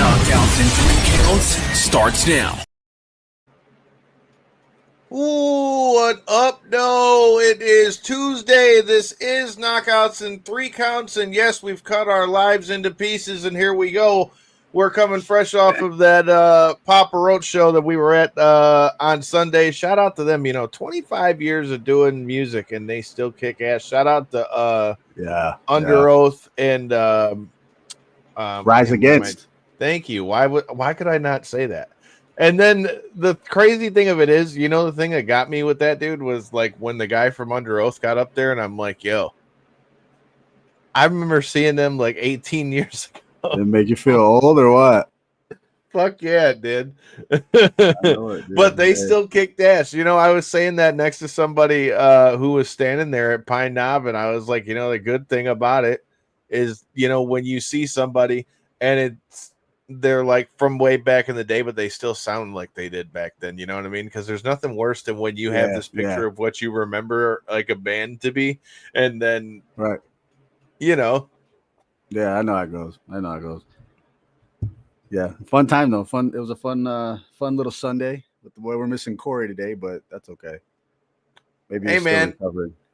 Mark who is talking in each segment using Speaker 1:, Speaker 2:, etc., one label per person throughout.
Speaker 1: Knockouts in 3 counts starts now.
Speaker 2: Ooh, what up? No, it is Tuesday. This is Knockouts in 3 counts. And yes, we've cut our lives into pieces, and here we go. We're coming fresh off of that Papa Roach show that we were at on Sunday. Shout out to them. 25 years of doing music, and they still kick ass. Shout out to Under Oath and
Speaker 3: Rise Against.
Speaker 2: Thank you. Why could I not say that? And then the crazy thing of it is, the thing that got me with that dude was like when the guy from Under Oath got up there, and I'm like, yo, I remember seeing them like 18 years ago.
Speaker 3: Did it make you feel old or what?
Speaker 2: Fuck yeah, it did. But they still kicked ass. I was saying that next to somebody who was standing there at Pine Knob, and I was like, the good thing about it is, when you see somebody and they're like from way back in the day, but they still sound like they did back then. You know what I mean? Because there's nothing worse than when you have this picture of what you remember like a band to be, and then
Speaker 3: right.
Speaker 2: Yeah,
Speaker 3: I know how it goes. Yeah, fun time though. Fun. It was a fun little Sunday. With the boy, we're missing Corey today, but that's okay. Maybe
Speaker 2: hey man,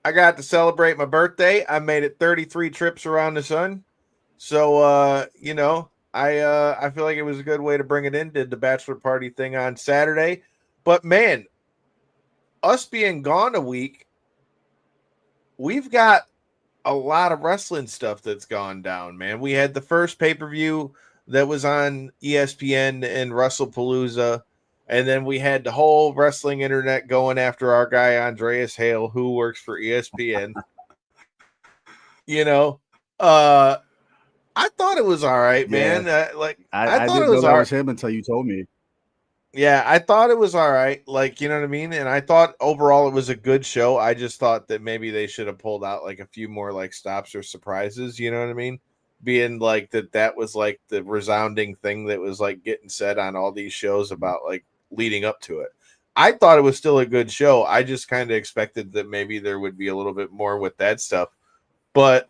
Speaker 2: I got to celebrate my birthday. I made it 33 trips around the sun. So I feel like it was a good way to bring it in. Did the bachelor party thing on Saturday, but man, us being gone a week, we've got a lot of wrestling stuff that's gone down, man. We had the first pay-per-view that was on ESPN and WrestlePalooza, and then we had the whole wrestling internet going after our guy Andreas Hale, who works for ESPN. I thought it was all right, man.
Speaker 3: I thought it was all right. Him until you told me.
Speaker 2: Yeah, I thought it was all right. Like, you know what I mean? And I thought overall it was a good show. I just thought that maybe they should have pulled out like a few more like stops or surprises, you know what I mean? Being like that was like the resounding thing that was like getting said on all these shows about like leading up to it. I thought it was still a good show. I just kind of expected that maybe there would be a little bit more with that stuff. But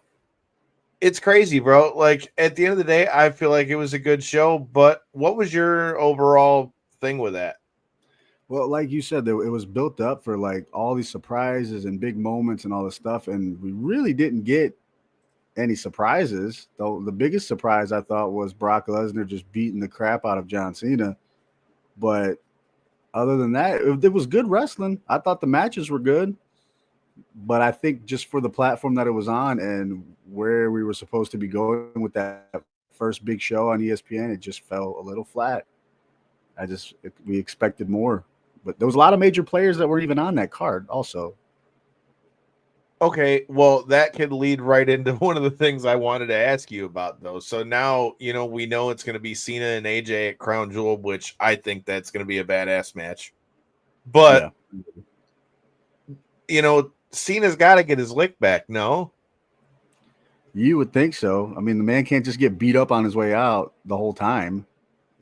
Speaker 2: it's crazy, bro. Like at the end of the day, I feel like it was a good show. But what was your overall thing with that?
Speaker 3: Well, like you said, it was built up for like all these surprises and big moments and all this stuff, and we really didn't get any surprises. Though the biggest surprise I thought was Brock Lesnar just beating the crap out of John Cena. But other than that, it was good wrestling. I thought the matches were good. But I think just for the platform that it was on and where we were supposed to be going with that first big show on ESPN, it just fell a little flat. We expected more. But there was a lot of major players that weren't even on that card also.
Speaker 2: Okay, well, that could lead right into one of the things I wanted to ask you about, though. So now, we know it's going to be Cena and AJ at Crown Jewel, which I think that's going to be a badass match. But, Cena's got to get his lick back, no?
Speaker 3: You would think so. I mean, the man can't just get beat up on his way out the whole time.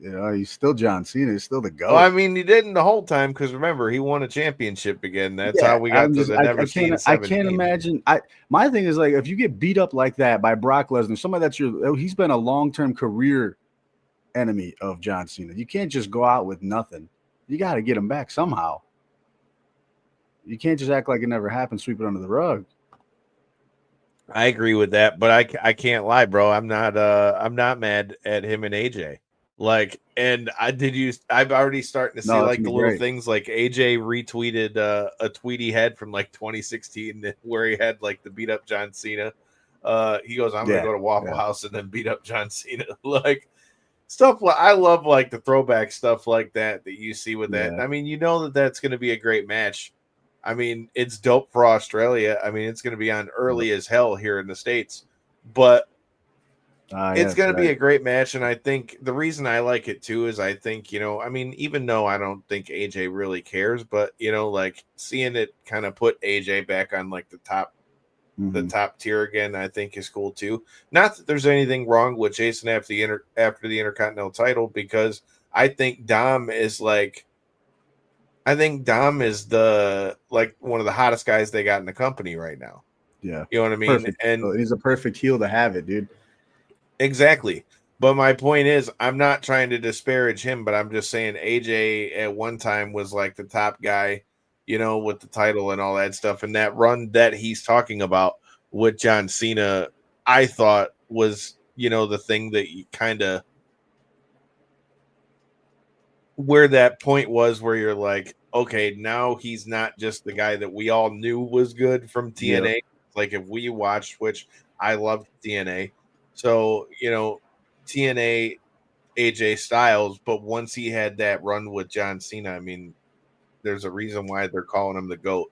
Speaker 3: He's still John Cena. He's still the GOAT.
Speaker 2: Well, I mean, he didn't the whole time because remember, he won a championship again. That's how we got to the never seen 17.
Speaker 3: I can't imagine. My thing is like if you get beat up like that by Brock Lesnar, somebody he's been a long-term career enemy of John Cena. You can't just go out with nothing. You got to get him back somehow. You can't just act like it never happened, sweep it under the rug.
Speaker 2: I agree with that, but I can't lie, bro. I'm not mad at him and AJ. Like, and I've already starting to see like the little things like AJ retweeted a tweet he had from like 2016 where he had like the beat up John Cena. He goes, I'm gonna go to Waffle House and then beat up John Cena. Like stuff like I love like the throwback stuff like that you see with that. I mean, that's gonna be a great match. I mean, it's dope for Australia. I mean, it's gonna be on early as hell here in the States, but it's going to be a great match, and I think the reason I like it too is I think, I mean, even though I don't think AJ really cares, but like seeing it kind of put AJ back on like the top tier again, I think is cool too. Not that there's anything wrong with Jason after the Intercontinental title, because I think Dom is the like one of the hottest guys they got in the company right now.
Speaker 3: Yeah,
Speaker 2: you know what I mean.
Speaker 3: Perfect. And he's a perfect heel to have it, dude.
Speaker 2: Exactly. But my point is, I'm not trying to disparage him, but I'm just saying AJ at one time was like the top guy, with the title and all that stuff. And that run that he's talking about with John Cena, I thought was, the thing that you kind of where that point was where you're like, okay, now he's not just the guy that we all knew was good from TNA.
Speaker 3: Yep.
Speaker 2: Like if we watched, which I loved TNA. So, TNA AJ Styles, but once he had that run with John Cena, I mean, there's a reason why they're calling him the GOAT.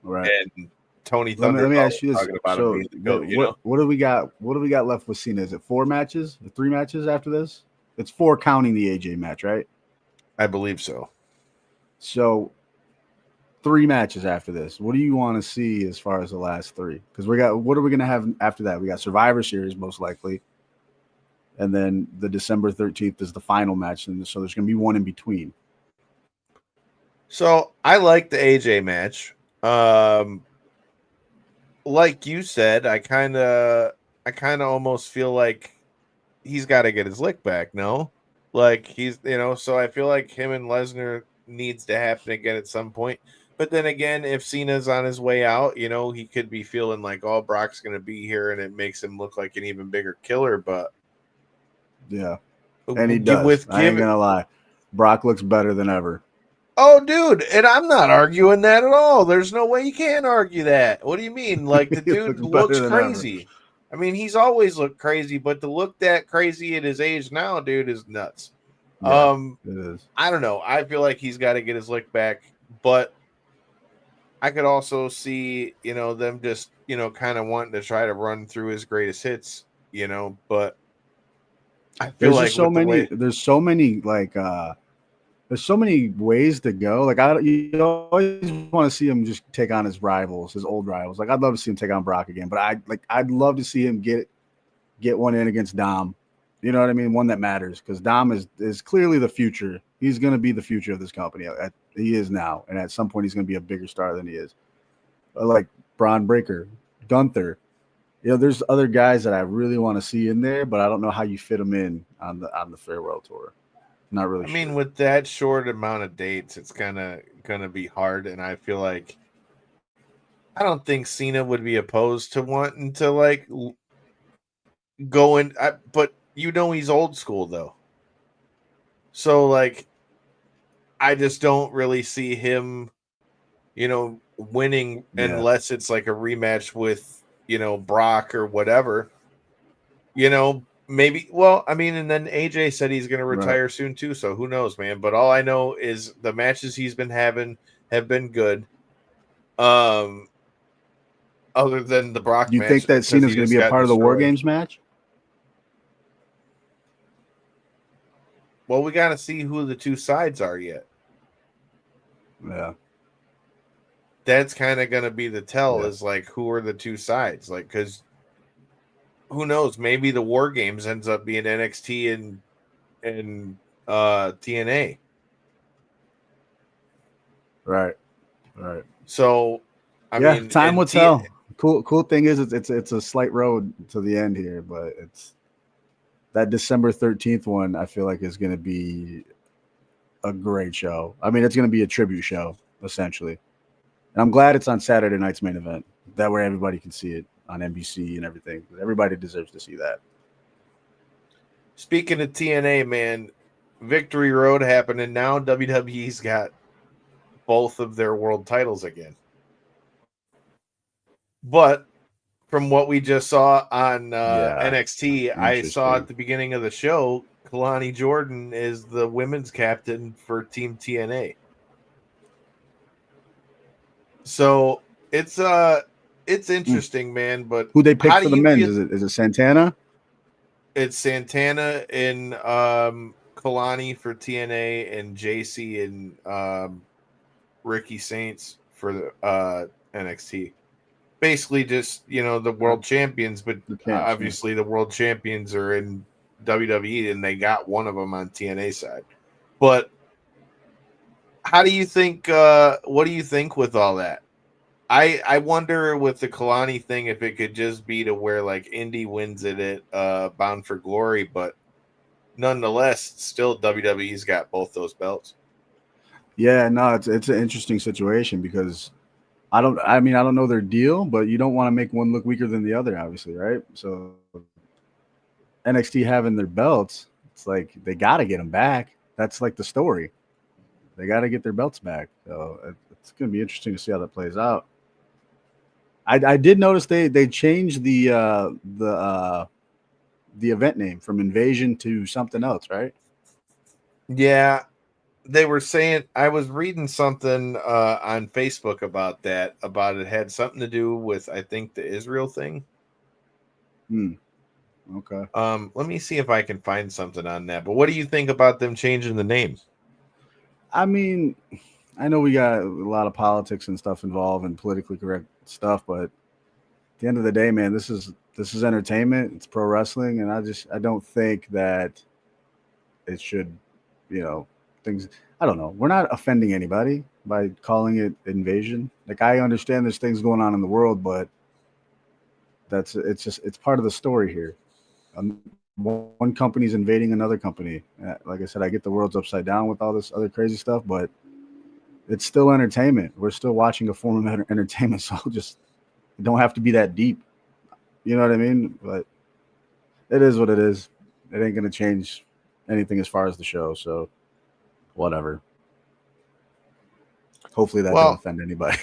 Speaker 3: Right.
Speaker 2: And Tony
Speaker 3: Let
Speaker 2: Thunder
Speaker 3: me ask you this.
Speaker 2: talking about him
Speaker 3: So
Speaker 2: being the GOAT,
Speaker 3: what do we got? What do we got left with Cena? Is it 4 matches? 3 matches after this? It's 4 counting the AJ match, right?
Speaker 2: I believe so.
Speaker 3: So 3 matches after this. What do you want to see as far as the last 3? Because what are we going to have after that? We got Survivor Series most likely, and then the December 13th is the final match, and so there's going to be one in between.
Speaker 2: So I like the AJ match. Like you said, I kind of almost feel like he's got to get his lick back. No, like he's so I feel like him and Lesnar needs to happen again at some point. But then again, if Cena's on his way out, he could be feeling like, oh, Brock's going to be here, and it makes him look like an even bigger killer. But
Speaker 3: yeah, and he does. I ain't gonna lie, Brock looks better than ever.
Speaker 2: Oh, dude, and I'm not arguing that at all. There's no way you can argue that. What do you mean? Like the dude looks crazy. I mean, he's always looked crazy, but to look that crazy at his age now, dude, is nuts.
Speaker 3: Yeah, it is.
Speaker 2: I don't know. I feel like he's got to get his lick back, but I could also see, them just, kind of wanting to try to run through his greatest hits, but I feel
Speaker 3: there's
Speaker 2: like
Speaker 3: just so many. There's so many there's so many ways to go. Like you always want to see him just take on his rivals, his old rivals. Like I'd love to see him take on Brock again, but I'd love to see him get one in against Dom. You know what I mean? One that matters, because Dom is clearly the future. He's going to be the future of this company. He is now, and at some point he's going to be a bigger star than he is. Like Braun Breaker, Gunther. There's other guys that I really want to see in there, but I don't know how you fit them in on the farewell tour. Not really.
Speaker 2: I mean, with that short amount of dates, it's kind of gonna be hard, and I feel like I don't think Cena would be opposed to wanting to like go in, but he's old school though, so like I just don't really see him, winning unless it's like a rematch with Brock or whatever, Maybe. Well, I mean, and then AJ said he's going to retire soon too, so who knows, man? But all I know is the matches he's been having have been good. Other than the Brock match.
Speaker 3: You think that Cena's going to be a part of the War Games match?
Speaker 2: Well, we got to see who the two sides are yet.
Speaker 3: Yeah.
Speaker 2: That's kind of going to be the tell, is like, who are the two sides? Like, because who knows? Maybe the War Games ends up being NXT and TNA.
Speaker 3: Right.
Speaker 2: So, I mean,
Speaker 3: time will tell. Cool thing is it's a slight road to the end here, but it's that December 13th one. I feel like is going to be a great show. I mean, it's going to be a tribute show essentially. And I'm glad it's on Saturday night's main event. That way everybody can see it on NBC and everything. Everybody deserves to see that.
Speaker 2: Speaking of TNA, man, Victory Road happened, and now WWE's got both of their world titles again. But from what we just saw on NXT, I saw at the beginning of the show, Kalani Jordan is the women's captain for Team TNA. So it's interesting, man. But
Speaker 3: who they picked for the men's? Is it Santana?
Speaker 2: It's Santana and Kalani for TNA, and JC and Ricky Saints for the NXT. Basically, just the world champions, but obviously the world champions are in WWE, and they got one of them on TNA side. But how do you think? What do you think with all that? I wonder with the Kalani thing if it could just be to where like Indy wins it at Bound for Glory, but nonetheless, still WWE's got both those belts.
Speaker 3: Yeah, no, it's an interesting situation because I don't know their deal, but you don't want to make one look weaker than the other, obviously, right? So NXT having their belts, it's like they got to get them back. That's like the story. They got to get their belts back. So it's going to be interesting to see how that plays out. I did notice they changed the event name from Invasion to something else, right?
Speaker 2: Yeah, they were saying, I was reading something on Facebook about that, about it had something to do with, I think, the Israel thing.
Speaker 3: Okay.
Speaker 2: Let me see if I can find something on that. But what do you think about them changing the name?
Speaker 3: I mean, I know we got a lot of politics and stuff involved and politically correct stuff, but at the end of the day, man, this is entertainment. It's pro wrestling, and I don't think that it should, things. I don't know. We're not offending anybody by calling it invasion. Like, I understand there's things going on in the world, but it's part of the story here. One company's invading another company. Like I said, I get the world's upside down with all this other crazy stuff, but it's still entertainment. We're still watching a form of entertainment, so just it don't have to be that deep. You know what I mean? But it is what it is. It ain't gonna change anything as far as the show. So whatever. Hopefully that don't offend anybody.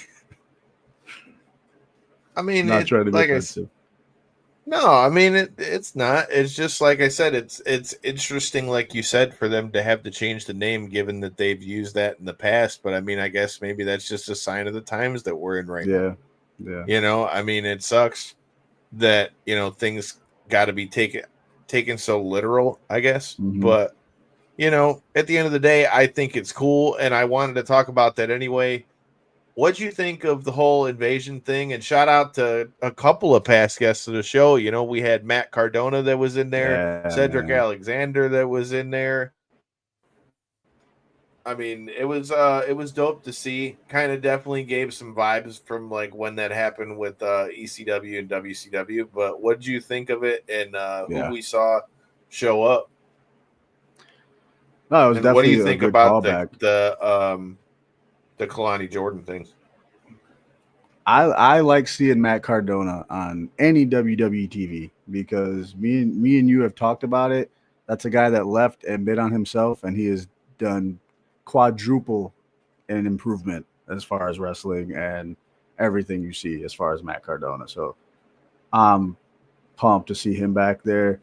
Speaker 2: I mean,
Speaker 3: not trying to be offensive.
Speaker 2: No, I mean it's not. It's just like I said. It's interesting, like you said, for them to have to change the name, given that they've used that in the past. But I mean, I guess maybe that's just a sign of the times that we're in right now.
Speaker 3: Yeah.
Speaker 2: You know, I mean, it sucks that things got to be taken so literal, I guess.
Speaker 3: Mm-hmm.
Speaker 2: But at the end of the day, I think it's cool, and I wanted to talk about that anyway. What'd you think of the whole invasion thing? And shout out to a couple of past guests of the show. We had Matt Cardona that was in there, Cedric Alexander that was in there. I mean, it was dope to see. Kind of definitely gave some vibes from like when that happened with ECW and WCW. But what did you think of it, and who we saw show up?
Speaker 3: No, it was definitely
Speaker 2: what do you think about the Kalani Jordan thing?
Speaker 3: I like seeing Matt Cardona on any WWE TV because me and you have talked about it. That's a guy that left and bid on himself, and he has done quadruple in improvement as far as wrestling and everything you see as far as Matt Cardona. So I'm pumped to see him back there.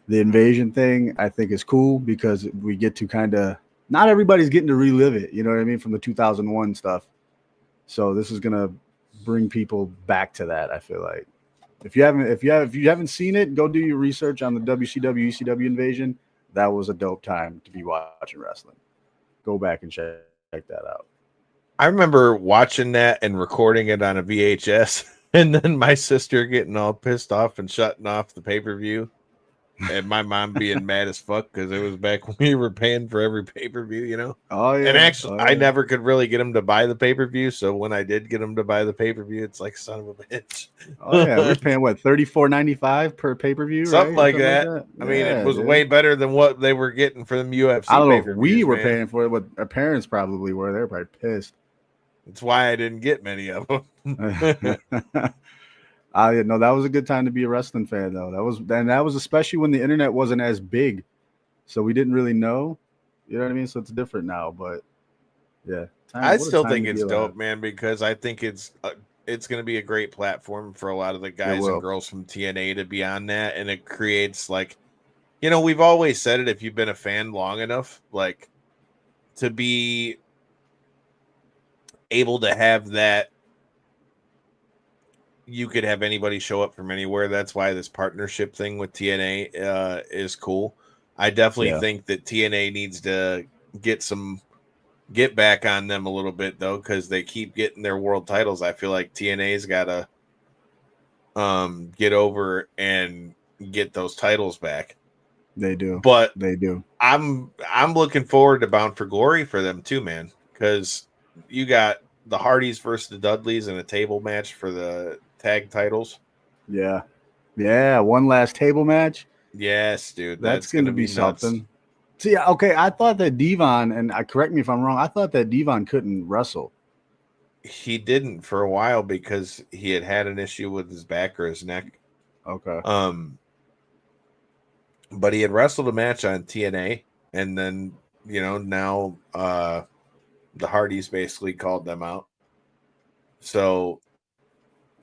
Speaker 3: The invasion thing I think is cool because we get to kind of, not everybody's getting to relive it, you know what I mean, from the 2001 stuff. So this is gonna bring people back to that. I feel like if you haven't seen it, go do your research on the WCW ECW invasion. That was a dope time to be watching wrestling. Go back and check that out.
Speaker 2: I remember watching that and recording it on a VHS, and then my sister getting all pissed off and shutting off the pay-per-view. And my mom being mad as fuck because it was back when we were paying for every pay-per-view,
Speaker 3: Oh yeah.
Speaker 2: And actually, I never could really get them to buy the pay-per-view. So when I did get them to buy the pay-per-view, it's like, son of a bitch.
Speaker 3: Oh yeah, we're paying what, $34.95 per pay-per-view,
Speaker 2: something
Speaker 3: right?
Speaker 2: like that.
Speaker 3: Yeah,
Speaker 2: I mean, it was way better than what they were getting for them UFC.
Speaker 3: I don't know if we were paying for it, but our parents probably were. They were probably pissed.
Speaker 2: That's why I didn't get many of them.
Speaker 3: No, that was a good time to be a wrestling fan, though. That was especially when the internet wasn't as big, so we didn't really know. You know what I mean? So it's different now, but yeah,
Speaker 2: I still think it's dope, man, because I think it's going to be a great platform for a lot of the guys and girls from TNA to be on that, and it creates we've always said it. If you've been a fan long enough, like to be able to have that. You could have anybody show up from anywhere. That's why this partnership thing with TNA is cool. I definitely think that TNA needs to get back on them a little bit, though, because they keep getting their world titles. I feel like TNA's got to get over and get those titles back.
Speaker 3: They do.
Speaker 2: But
Speaker 3: they do.
Speaker 2: I'm looking forward to Bound for Glory for them, too, man, because you got the Hardys versus the Dudleys in a table match for the tag titles.
Speaker 3: Yeah. One last table match.
Speaker 2: Yes, dude.
Speaker 3: That's going to be something. See, okay, I thought that Devon, and correct me if I'm wrong, I thought that Devon couldn't wrestle.
Speaker 2: He didn't for a while because he had an issue with his back or his neck.
Speaker 3: Okay.
Speaker 2: But he had wrestled a match on TNA, and then now the Hardys basically called them out. So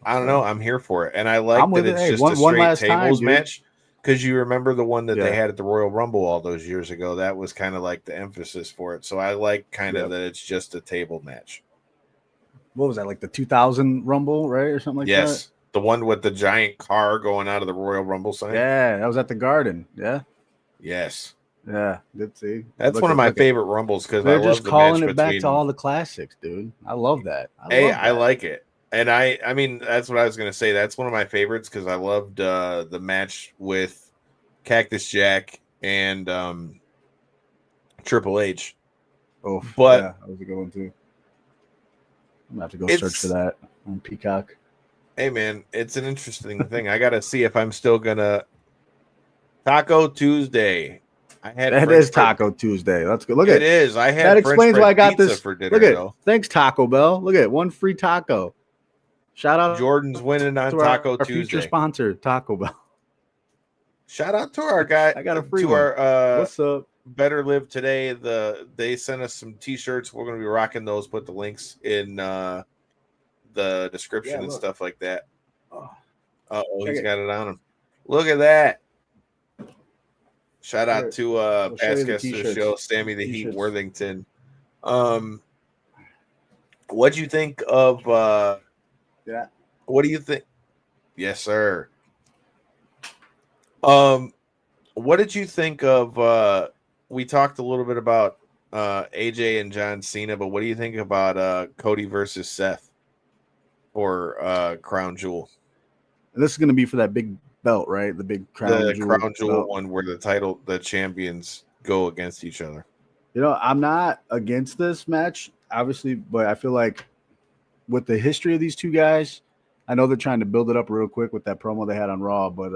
Speaker 2: I don't know. I'm here for it, and I like that it's just a straight tables match. Because you remember the one that they had at the Royal Rumble all those years ago. That was kind of like the emphasis for it. So I like kind of that it's just a table match.
Speaker 3: What was that, like the 2000 Rumble, right? Or something like that?
Speaker 2: Yes. The one with the giant car going out of the Royal Rumble sign.
Speaker 3: Yeah, that was at the Garden. Yeah.
Speaker 2: Yes.
Speaker 3: Yeah. Let's see.
Speaker 2: That's one of my favorite Rumbles because I love
Speaker 3: just calling it back to all the classics, dude. I love that.
Speaker 2: I like it. And I mean, that's what I was going to say. That's one of my favorites because I loved the match with Cactus Jack and Triple H.
Speaker 3: Oh,
Speaker 2: but
Speaker 3: yeah, that was a good one too. I'm going to have to go search for that on Peacock.
Speaker 2: Hey, man, it's an interesting thing. I got to see if I'm still going to. Taco Tuesday.
Speaker 3: That is Taco Tuesday. Let's go. Look at
Speaker 2: it. It is. I had
Speaker 3: that explains why I got this
Speaker 2: for dinner.
Speaker 3: Look at thanks Taco Bell. Look at one free taco. Shout out
Speaker 2: Jordan's winning on Taco
Speaker 3: our
Speaker 2: Tuesday.
Speaker 3: Future sponsor, Taco Bell.
Speaker 2: Shout out to our guy.
Speaker 3: I got a free
Speaker 2: to
Speaker 3: one.
Speaker 2: Our
Speaker 3: what's up?
Speaker 2: Better Live Today. They sent us some t-shirts. We're gonna be rocking those. Put the links in the description and stuff like that. He's got it on him. Look at that. Shout out to past guest of the show, Sammy the Heat Worthington. What'd you think of
Speaker 3: yeah.
Speaker 2: What do you think? Yes, sir. What did you think of we talked a little bit about AJ and John Cena, but what do you think about Cody versus Seth for Crown Jewel?
Speaker 3: This is going to be for that big belt, right? The big Crown Jewel
Speaker 2: one where the champions go against each other.
Speaker 3: I'm not against this match, obviously, but I feel like with the history of these two guys, I know they're trying to build it up real quick with that promo they had on Raw, but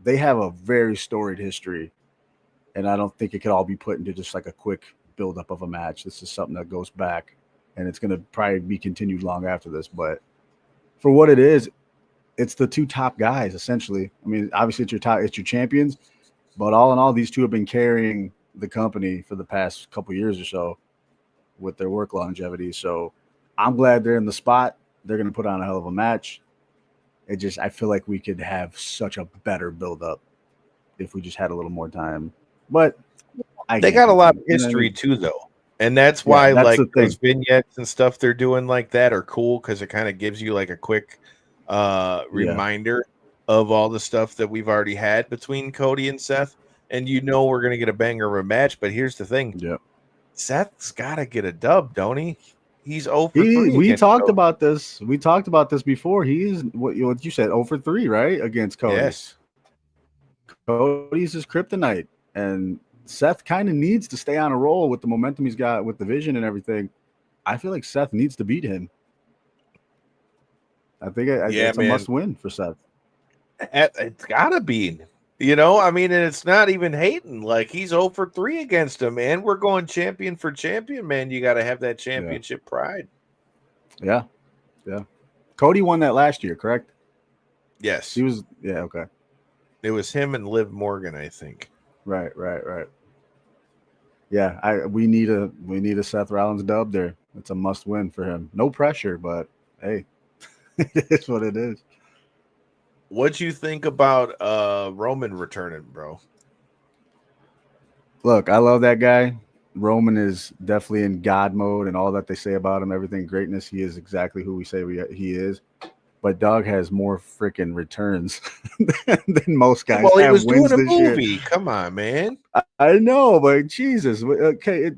Speaker 3: they have a very storied history, and I don't think it could all be put into just like a quick buildup of a match. This is something that goes back, and it's going to probably be continued long after this. But for what it is, it's the two top guys, essentially. I mean, obviously it's your champions, but all in all, these two have been carrying the company for the past couple years or so with their work longevity. So I'm glad they're in the spot. They're going to put on a hell of a match. I feel like we could have such a better build-up if we just had a little more time. But
Speaker 2: they got a lot of history too, though. And that's why those vignettes and stuff they're doing like that are cool because it kind of gives you like a quick reminder of all the stuff that we've already had between Cody and Seth. And we're going to get a banger of a match. But here's the thing.
Speaker 3: Yeah.
Speaker 2: Seth's got to get a dub, don't he? He's 0 for 3.
Speaker 3: We talked about this. We talked about this before. He's what you said, 0 for 3, right? Against Cody.
Speaker 2: Yes.
Speaker 3: Cody's his kryptonite. And Seth kind of needs to stay on a roll with the momentum he's got with the vision and everything. I feel like Seth needs to beat him. I think it's a must win for Seth.
Speaker 2: It's gotta be. I mean, and it's not even hating. Like, he's 0 for 3 against him, man. We're going champion for champion, man. You got to have that championship pride.
Speaker 3: Yeah. Yeah. Cody won that last year, correct?
Speaker 2: Yes.
Speaker 3: He was, okay.
Speaker 2: It was him and Liv Morgan, I think.
Speaker 3: Right. Yeah, we need a Seth Rollins dub there. It's a must win for him. No pressure, but hey, it's what it is.
Speaker 2: What'd you think about Roman returning, bro?
Speaker 3: Look, I love that guy. Roman is definitely in God mode, and all that they say about him, everything greatness. He is exactly who we say he is. But Doug has more freaking returns than most guys.
Speaker 2: Well, he was doing a movie. Year. Come on, man.
Speaker 3: I know, but Jesus. Okay,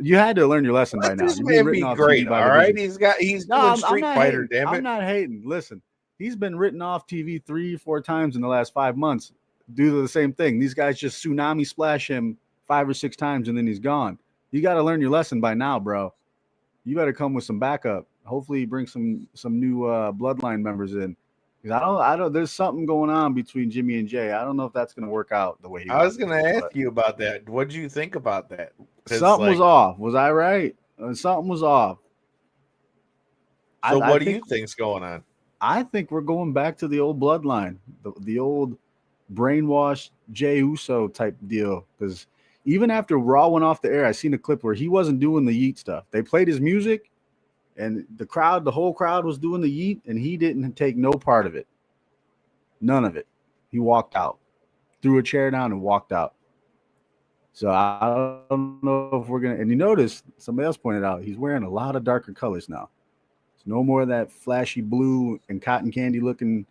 Speaker 3: you had to learn your lesson by now.
Speaker 2: This man be great, all right? He's doing Street Fighter, damn it.
Speaker 3: I'm not hating. Listen. He's been written off TV 3-4 times in the last 5 months due to the same thing. These guys just tsunami splash him 5 or 6 times and then he's gone. You got to learn your lesson by now, bro. You better come with some backup. Hopefully, bring some new bloodline members in. I don't. There's something going on between Jimmy and Jay. I don't know if that's going to work out the way he
Speaker 2: I was
Speaker 3: wants
Speaker 2: gonna
Speaker 3: to.
Speaker 2: ask you about that. What do you think about that? Because
Speaker 3: Something was off. Was I right? Something was off.
Speaker 2: so
Speaker 3: I
Speaker 2: what do
Speaker 3: think
Speaker 2: you think's going on?
Speaker 3: I think we're going back to the old bloodline, the old brainwashed Jey Uso type deal. Because even after Raw went off the air, I seen a clip where he wasn't doing the yeet stuff. They played his music, and the whole crowd was doing the yeet, and he didn't take no part of it. None of it. He walked out, threw a chair down, and walked out. So I don't know if we're gonna. And you notice somebody else pointed out he's wearing a lot of darker colors now. It's no more of that flashy blue and cotton candy looking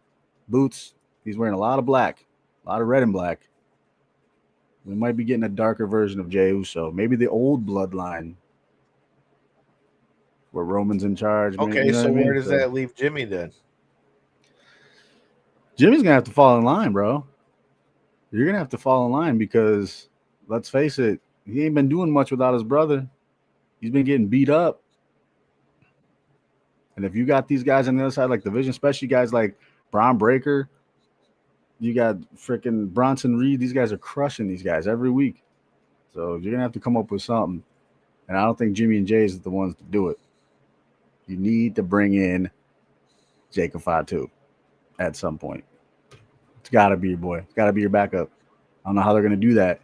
Speaker 3: boots. He's wearing a lot of black, a lot of red and black. We might be getting a darker version of Jey Uso. Maybe the old bloodline where Roman's in charge. Man,
Speaker 2: Okay,
Speaker 3: you know
Speaker 2: so
Speaker 3: what I
Speaker 2: where
Speaker 3: mean?
Speaker 2: does
Speaker 3: So
Speaker 2: that leave Jimmy then?
Speaker 3: Jimmy's gonna have to fall in line, bro. You're gonna have to fall in line because let's face it, he ain't been doing much without his brother. He's been getting beat up. And if you got these guys on the other side, like the Vision, especially guys like Braun Breaker, you got freaking Bronson Reed. These guys are crushing these guys every week. So you're gonna have to come up with something. And I don't think Jimmy and Jay is the ones to do it. You need to bring in Jacob Fatu at some point. It's got to be your boy. It's got to be your backup. I don't know how they're going to do that.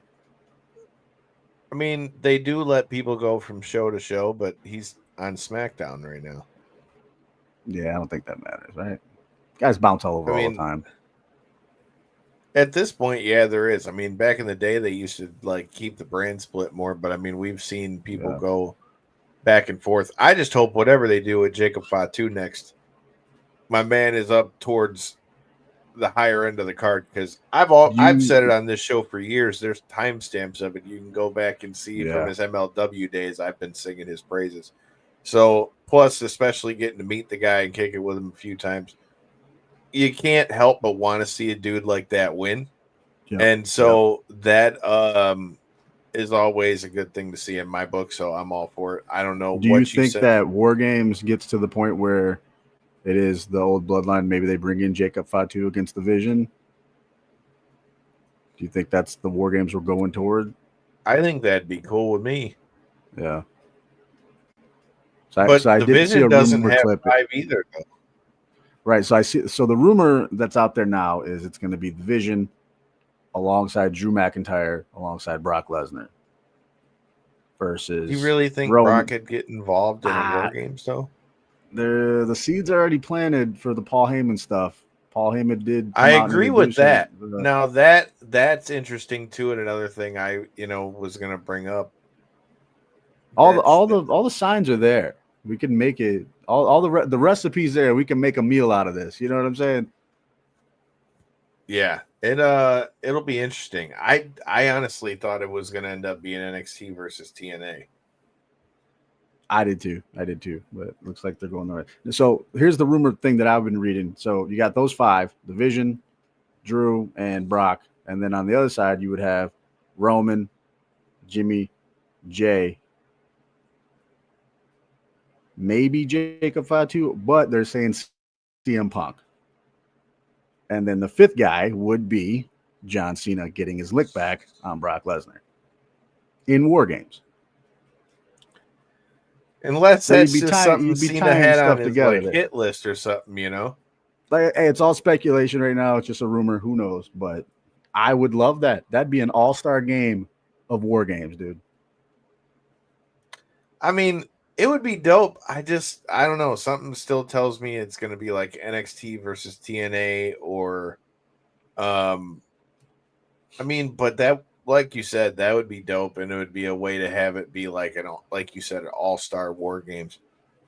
Speaker 2: I mean, they do let people go from show to show, but he's on SmackDown right now.
Speaker 3: Yeah, I don't think that matters, right? Guys bounce all over all the time.
Speaker 2: At this point, yeah, there is. I mean, back in the day, they used to like keep the brand split more, but I mean, we've seen people go back and forth. I just hope whatever they do with Jacob Fatu next, my man is up towards the higher end of the card because I've said it on this show for years. There's timestamps of it. You can go back and see from his MLW days. I've been singing his praises. So plus, especially getting to meet the guy and kick it with him a few times, you can't help but want to see a dude like that win. Yep. And so that is always a good thing to see in my book. So I'm all for it. I don't know.
Speaker 3: Do you think that War Games gets to the point where it is the old bloodline? Maybe they bring in Jacob Fatu against the Vision. Do you think that's the War Games we're going toward?
Speaker 2: I think that'd be cool with me.
Speaker 3: Yeah.
Speaker 2: But the Vision doesn't have five either, though.
Speaker 3: Right. So I see. So the rumor that's out there now is it's going to be the Vision alongside Drew McIntyre, alongside Brock Lesnar. Versus.
Speaker 2: You really think Brock could get involved in War Games, though?
Speaker 3: The seeds are already planted for the Paul Heyman stuff. Paul Heyman did.
Speaker 2: I agree with that. Now that's interesting too, and another thing I was going to bring up.
Speaker 3: All the signs are there. We can make it. All the recipes there. We can make a meal out of this. You know what I'm saying?
Speaker 2: Yeah, it'll be interesting. I honestly thought it was going to end up being NXT versus TNA.
Speaker 3: I did too, but it looks like they're going the right. So here's the rumored thing that I've been reading. So you got those five: the Vision, Drew, and Brock, and then on the other side you would have Roman, Jimmy, Jay, maybe Jacob Fatu, but they're saying CM Punk. And then the fifth guy would be John Cena getting his lick back on Brock Lesnar in War Games.
Speaker 2: Unless that's just something Cena had on his hit list or something,
Speaker 3: Like, hey, it's all speculation right now. It's just a rumor. Who knows? But I would love that. That'd be an all-star game of War Games, dude.
Speaker 2: I mean, it would be dope. I don't know. Something still tells me it's going to be like NXT versus TNA or, but that, like you said, that would be dope, and it would be a way to have it be like like you said, an all-star War Games.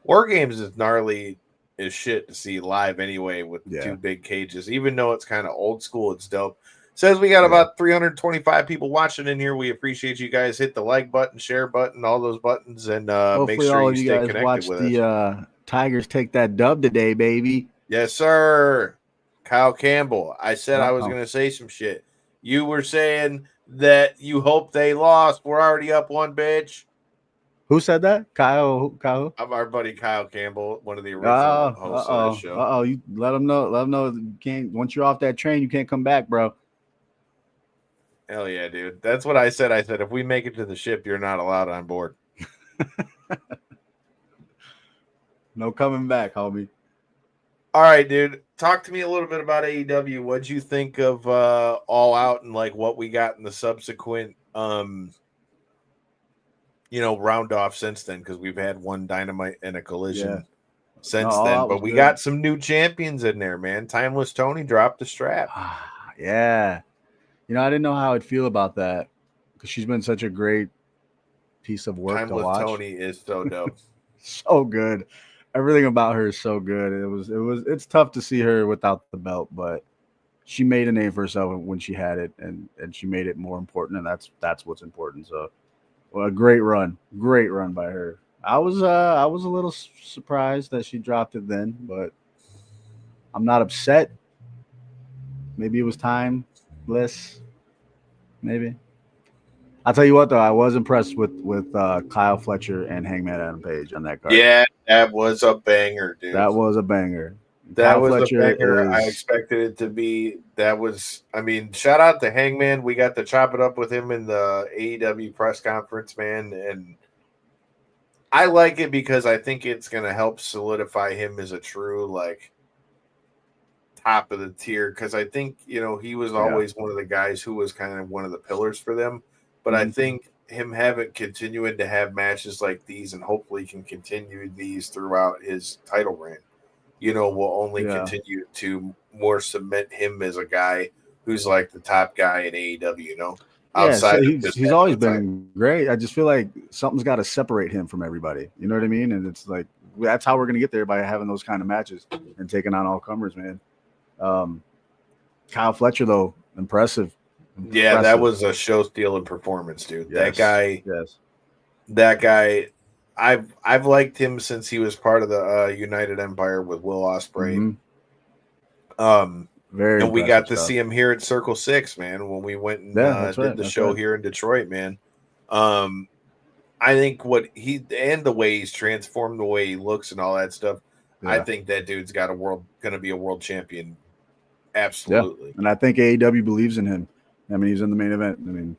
Speaker 2: War Games is gnarly as shit to see live anyway with two big cages. Even though it's kind of old school, it's dope. Says we got about 325 people watching in here. We appreciate you guys. Hit the like button, share button, all those buttons, and make sure you stay connected with us.
Speaker 3: The Tigers take that dub today, baby.
Speaker 2: Yes, sir. Kyle Campbell. I said I was going to say some shit. You were saying that you hope they lost. We're already up one, bitch.
Speaker 3: Who said that? Kyle.
Speaker 2: I'm our buddy Kyle Campbell, one of the original hosts of this show.
Speaker 3: You let him know. Let him know you can't. Once you're off that train, you can't come back, bro.
Speaker 2: Hell yeah, dude. That's what I said. I said, if we make it to the ship, you're not allowed on board.
Speaker 3: No coming back, homie.
Speaker 2: All right, dude. Talk to me a little bit about AEW. What'd you think of All Out and like what we got in the subsequent round off since then, because we've had one Dynamite and a Collision since then. But we got some new champions in there, man. Timeless Tony dropped the strap.
Speaker 3: Yeah. I didn't know how I'd feel about that because she's been such a great piece of work to watch.
Speaker 2: Timeless Tony is so dope.
Speaker 3: So good. Everything about her is so good. It's tough to see her without the belt, but she made a name for herself when she had it, and she made it more important, and that's what's important. So, well, a great run by her. I was a little surprised that she dropped it then, but I'm not upset. Maybe it was timeless. Maybe. I'll tell you what, though, I was impressed with Kyle Fletcher and Hangman Adam Page on that card.
Speaker 2: Yeah, that was a banger, dude.
Speaker 3: That was a banger.
Speaker 2: That was Fletcher a banger. I expected it to be. Shout out to Hangman. We got to chop it up with him in the AEW press conference, man. And I like it because I think it's going to help solidify him as a true, top of the tier. Because I think, he was always one of the guys who was kind of one of the pillars for them. But I think him continuing to have matches like these, and hopefully can continue these throughout his title reign, will only continue to more cement him as a guy who's like the top guy in AEW, outside.
Speaker 3: He's always been great. I just feel like something's got to separate him from everybody. You know what I mean? And it's like, that's how we're going to get there, by having those kind of matches and taking on all comers, man. Kyle Fletcher, though, impressive.
Speaker 2: Yeah, that was a show-stealing performance, dude.
Speaker 3: Yes.
Speaker 2: That guy, I've liked him since he was part of the United Empire with Will Ospreay.
Speaker 3: Very
Speaker 2: and we got to see him here at Circle 6, man, when we went and did the show here in Detroit, man. I think the way he's transformed, the way he looks and all that stuff, I think that dude's going to be a world champion. Absolutely.
Speaker 3: Yeah. And I think AEW believes in him. He's in the main event.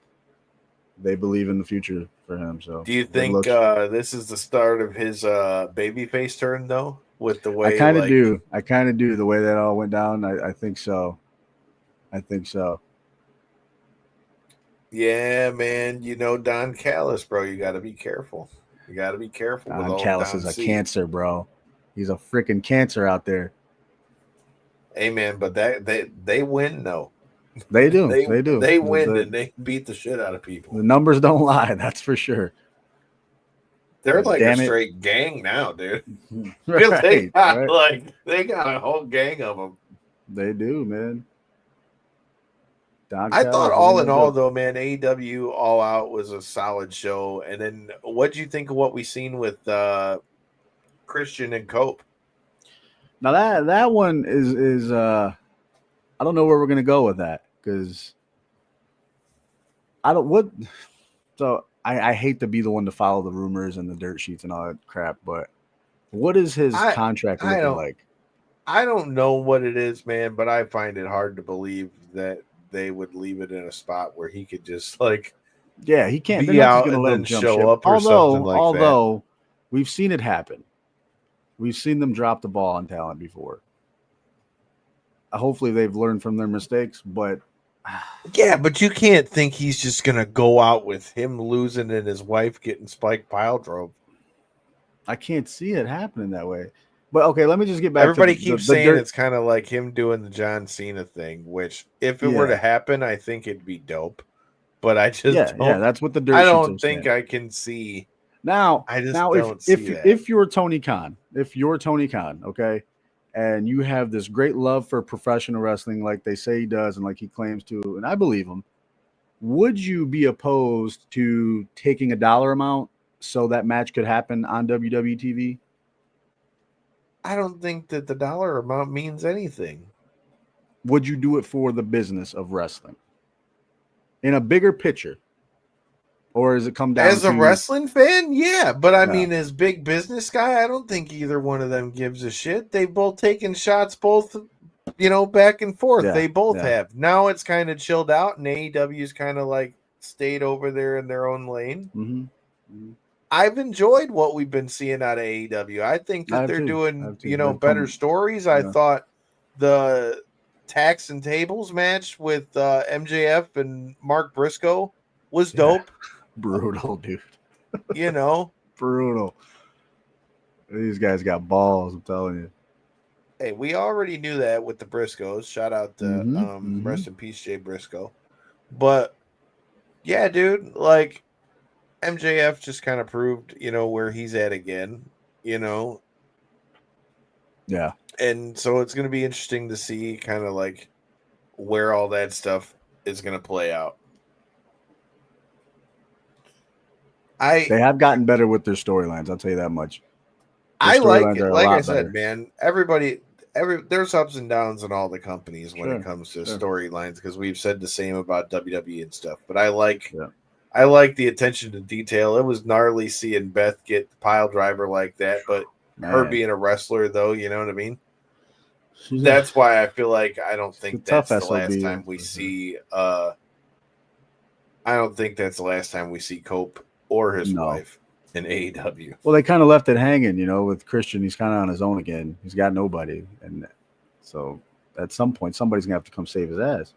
Speaker 3: They believe in the future for him. So,
Speaker 2: do you think this is the start of his babyface turn, though? With the way
Speaker 3: I kind of do. I kind of do. The way that all went down, I think so.
Speaker 2: Yeah, man. Don Callis, bro. You got to be careful.
Speaker 3: Don Callis is a cancer, bro. He's a freaking cancer out there.
Speaker 2: Hey, man, but they win, though.
Speaker 3: They do. They do.
Speaker 2: They win and they beat the shit out of people.
Speaker 3: The numbers don't lie. That's for sure.
Speaker 2: They're like a straight gang now, dude.
Speaker 3: Right,
Speaker 2: they got a whole gang of them.
Speaker 3: They do, man.
Speaker 2: I thought all in all, though, man, AEW All Out was a solid show. And then what'd you think of what we seen with Christian and Cope?
Speaker 3: Now that one is I don't know where we're gonna go with that, because I hate to be the one to follow the rumors and the dirt sheets and all that crap, but what is his contract looking like?
Speaker 2: I don't know what it is, man, but I find it hard to believe that they would leave it in a spot where he could just
Speaker 3: he can't
Speaker 2: be out and then show up or something like that.
Speaker 3: Although we've seen it happen. We've seen them drop the ball on talent before. Hopefully they've learned from their mistakes, but
Speaker 2: but you can't think he's just gonna go out with him losing and his wife getting spiked pile drove.
Speaker 3: I can't see it happening that way. But okay, let me just get back.
Speaker 2: Everybody keeps saying it's kind of like him doing the John Cena thing, which if it were to happen, I think it'd be dope. But I just don't.
Speaker 3: That's what the dirt.
Speaker 2: I don't think I can see.
Speaker 3: Now,
Speaker 2: I just don't see that.
Speaker 3: If you're Tony Khan, okay, and you have this great love for professional wrestling, like they say he does, and like he claims to, and I believe him, would you be opposed to taking a dollar amount so that match could happen on WWE TV?
Speaker 2: I don't think that the dollar amount means anything.
Speaker 3: Would you do it for the business of wrestling? In a bigger picture, Or does it come down
Speaker 2: As a
Speaker 3: to
Speaker 2: wrestling fan, yeah. But I
Speaker 3: Yeah.
Speaker 2: mean, as big business guy, I don't think either one of them gives a shit. They've both taken shots, both, back and forth.
Speaker 3: Yeah,
Speaker 2: They both
Speaker 3: yeah.
Speaker 2: have. Now it's kind of chilled out, and AEW's kind of like stayed over there in their own lane.
Speaker 3: Mm-hmm.
Speaker 2: I've enjoyed what we've been seeing out of AEW. I think that they're doing, better stories. I thought the Tax and Tables match with MJF and Mark Briscoe was dope.
Speaker 3: Brutal, dude.
Speaker 2: Brutal.
Speaker 3: These guys got balls, I'm telling you.
Speaker 2: Hey, we already knew that with the Briscoes. Shout out to rest in peace, Jay Briscoe. But yeah, dude, like MJF just kind of proved, where he's at again,
Speaker 3: Yeah.
Speaker 2: And so it's going to be interesting to see kind of like where all that stuff is going to play out.
Speaker 3: They have gotten better with their storylines, I'll tell you that much.
Speaker 2: I like it. Like I said, man, there's ups and downs in all the companies when it comes to storylines, because we've said the same about WWE and stuff. But I like the attention to detail. It was gnarly seeing Beth get the pile driver like that, but her being a wrestler, though, you know what I mean? That's why I feel like I don't think that's the last time we see. I don't think that's the last time we see Cope or his wife in AEW.
Speaker 3: Well, they kind of left it hanging, with Christian. He's kind of on his own again. He's got nobody. And so at some point, somebody's going to have to come save his ass.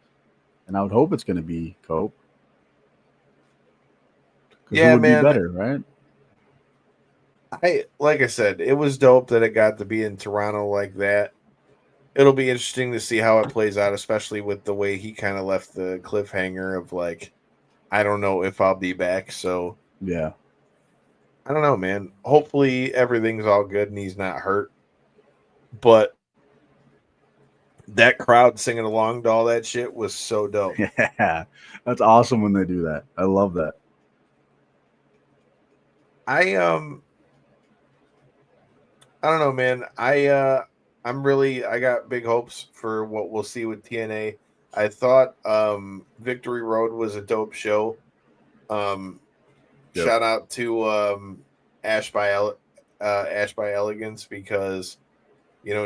Speaker 3: And I would hope it's going to be Cope.
Speaker 2: Yeah,
Speaker 3: would
Speaker 2: man.
Speaker 3: Be better, right?
Speaker 2: Like I said, it was dope that it got to be in Toronto like that. It'll be interesting to see how it plays out, especially with the way he kind of left the cliffhanger of like, I don't know if I'll be back. So
Speaker 3: yeah.
Speaker 2: I don't know, man. Hopefully everything's all good and he's not hurt. But that crowd singing along to all that shit was so dope.
Speaker 3: Yeah, that's awesome when they do that. I love that.
Speaker 2: I don't know, man. I got big hopes for what we'll see with TNA. I thought Victory Road was a dope show. Shout out to Ash by Elegance, because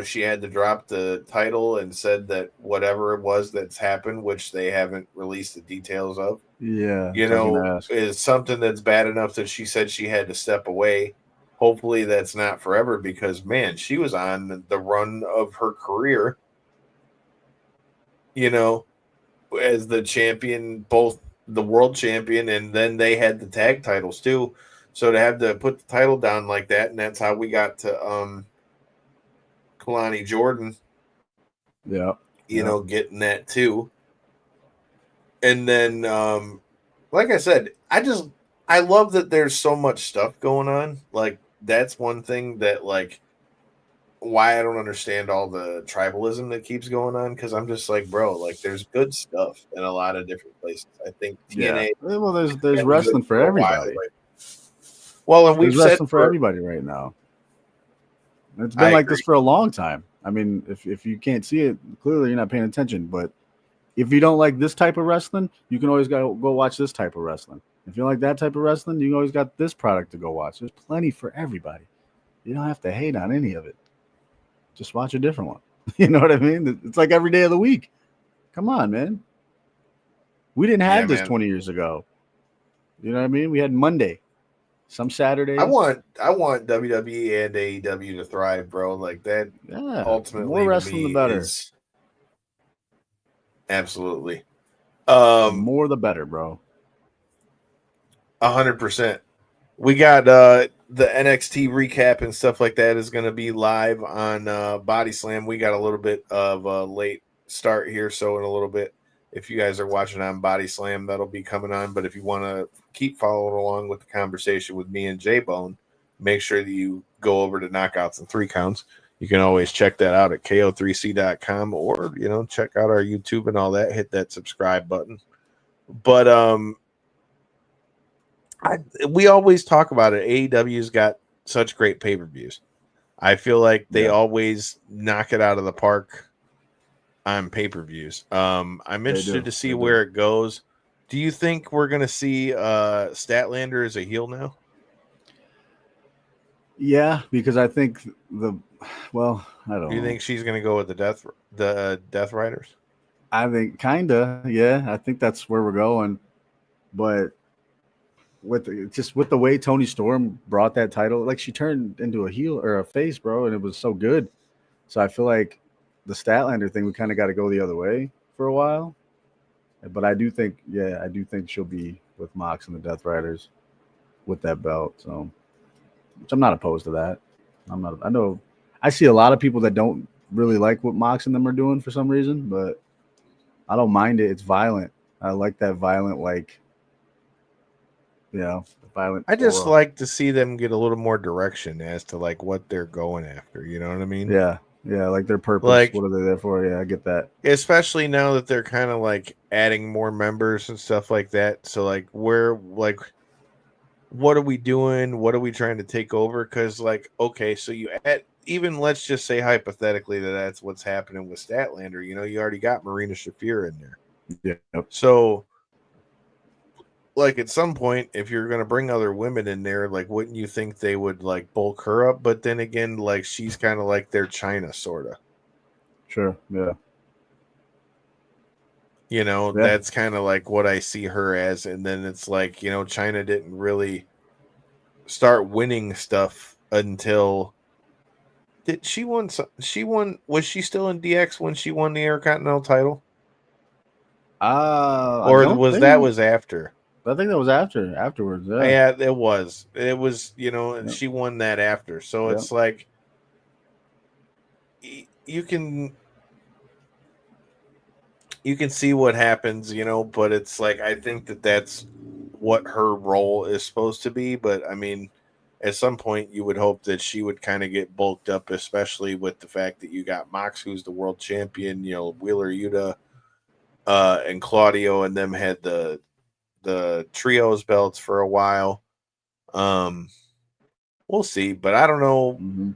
Speaker 2: she had to drop the title and said that whatever it was that's happened, which they haven't released the details of, is something that's bad enough that she said she had to step away. Hopefully that's not forever, because man, she was on the run of her career, as the champion, both the world champion, and then they had the tag titles too. So to have to put the title down like that, and that's how we got to Kalani Jordan.
Speaker 3: Yeah.
Speaker 2: Getting that too. And then like I said, I love that there's so much stuff going on. Like that's one thing that like why I don't understand all the tribalism that keeps going on, because I'm just like, bro, like there's good stuff in a lot of different places. I think TNA.
Speaker 3: Yeah. Well, there's wrestling for everybody.
Speaker 2: Well, and we've
Speaker 3: wrestling for everybody right now. It's been like this for a long time. I mean, if you can't see it, clearly you're not paying attention. But if you don't like this type of wrestling, you can always go watch this type of wrestling. If you like that type of wrestling, you always got this product to go watch. There's plenty for everybody. You don't have to hate on any of it. Just watch a different one. You know what I mean? It's like every day of the week. Come on, man. We didn't have this 20 years ago. You know what I mean? We had Monday. Some Saturdays.
Speaker 2: I want WWE and AEW to thrive, bro. Like that.
Speaker 3: Yeah.
Speaker 2: Ultimately,
Speaker 3: more wrestling, the better.
Speaker 2: Absolutely.
Speaker 3: The more the better, bro.
Speaker 2: 100%. We got the NXT recap and stuff like that is going to be live on Body Slam. We got a little bit of a late start here, so in a little bit, if you guys are watching on Body Slam, that'll be coming on. But if you want to keep following along with the conversation with me and J-Bone, make sure that you go over to Knockouts and 3 Counts. You can always check that out at ko3c.com, or check out our YouTube and all that. Hit that subscribe button. But we always talk about it. AEW's got such great pay-per-views. I feel like they always knock it out of the park on pay-per-views. I'm interested to see where it goes. Do you think we're gonna see Statlander as a heel now?
Speaker 3: Yeah, because I think I don't
Speaker 2: Do you
Speaker 3: know.
Speaker 2: think she's gonna go with the Death Riders?
Speaker 3: I think kinda, yeah. I think that's where we're going. But with the way Tony Storm brought that title, like she turned into a heel or a face, bro, and it was so good. So I feel like the Statlander thing, we kind of got to go the other way for a while. But I do think she'll be with Mox and the Death Riders with that belt. So, which I'm not opposed to that. I'm not. I know. I see a lot of people that don't really like what Mox and them are doing for some reason, but I don't mind it. It's violent. I like that violent, like, violent
Speaker 2: I just
Speaker 3: aura.
Speaker 2: like to see them get a little more direction as to like what they're going after. You know what I mean?
Speaker 3: Yeah, yeah, like their purpose.
Speaker 2: Like,
Speaker 3: What are they there for? Yeah, I get that.
Speaker 2: especially now that they're kind of like adding more members and stuff like that. So like, what are we doing? What are we trying to take over? Because like, okay, so you add, even let's just say hypothetically that's what's happening with Statlander. You know, you already got Marina Shafir in there.
Speaker 3: Yeah.
Speaker 2: So like at some point, if you're going to bring other women in there, like wouldn't you think they would like bulk her up? But then again, like she's kind of like their China sort of.
Speaker 3: Sure. Yeah.
Speaker 2: You know,
Speaker 3: Yeah.
Speaker 2: that's kind of like what I see her as. And then it's like, you know, China didn't really start winning stuff until did she won she won was she still in DX when she won the Intercontinental title?
Speaker 3: I
Speaker 2: Or
Speaker 3: don't
Speaker 2: was that
Speaker 3: think.
Speaker 2: was after?
Speaker 3: I think that was afterwards. Yeah.
Speaker 2: Yeah, it was. It was, you know, and
Speaker 3: Yep.
Speaker 2: she won that after. So
Speaker 3: Yep.
Speaker 2: it's like you can see what happens, you know, but it's like I think that's what her role is supposed to be. But I mean, at some point, you would hope that she would kind of get bulked up, especially with the fact that you got Mox, who's the world champion. You know, Wheeler Yuta and Claudio, and them had the trios belts for a while. Um, we'll see, but I don't know.
Speaker 3: Mm-hmm.